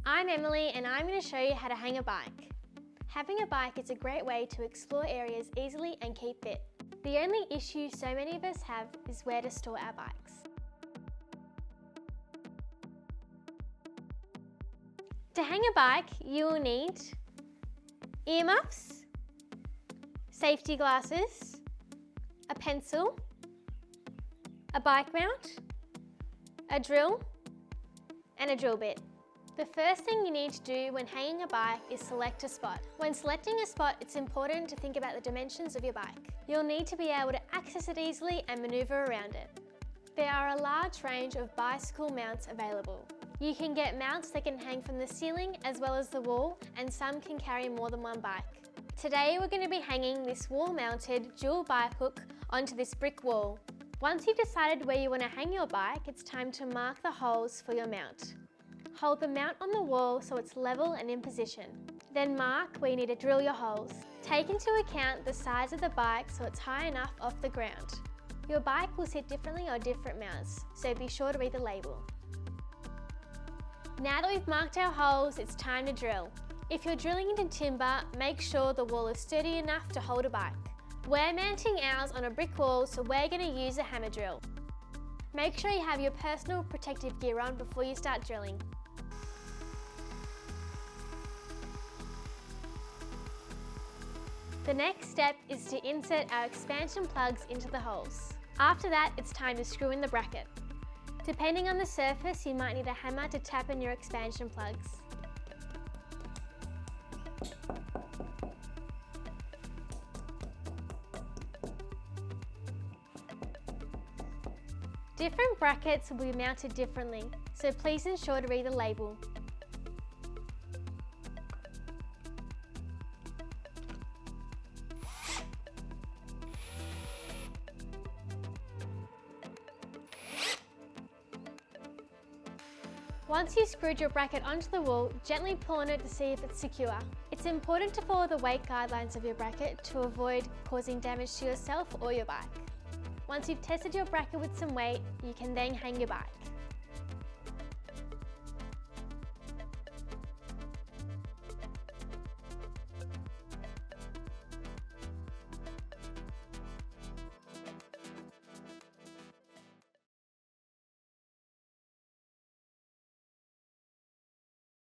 I'm Emily and I'm going to show you how to hang a bike. Having a bike is a great way to explore areas easily and keep fit. The only issue so many of us have is where to store our bikes. To hang a bike, you will need earmuffs, safety glasses, a pencil, a bike mount, a drill, and a drill bit. The first thing you need to do when hanging a bike is select a spot. When selecting a spot, it's important to think about the dimensions of your bike. You'll need to be able to access it easily and maneuver around it. There are a large range of bicycle mounts available. You can get mounts that can hang from the ceiling as well as the wall, and some can carry more than one bike. Today we're going to be hanging this wall-mounted dual bike hook onto this brick wall. Once you've decided where you want to hang your bike, it's time to mark the holes for your mount. Hold the mount on the wall so it's level and in position. Then mark where you need to drill your holes. Take into account the size of the bike so it's high enough off the ground. Your bike will sit differently on different mounts, so be sure to read the label. Now that we've marked our holes, it's time to drill. If you're drilling into timber, make sure the wall is sturdy enough to hold a bike. We're mounting ours on a brick wall, so we're going to use a hammer drill. Make sure you have your personal protective gear on before you start drilling. The next step is to insert our expansion plugs into the holes. After that, it's time to screw in the bracket. Depending on the surface, you might need a hammer to tap in your expansion plugs. Different brackets will be mounted differently, so please ensure to read the label. Once you've screwed your bracket onto the wall, gently pull on it to see if it's secure. It's important to follow the weight guidelines of your bracket to avoid causing damage to yourself or your bike. Once you've tested your bracket with some weight, you can then hang your bike.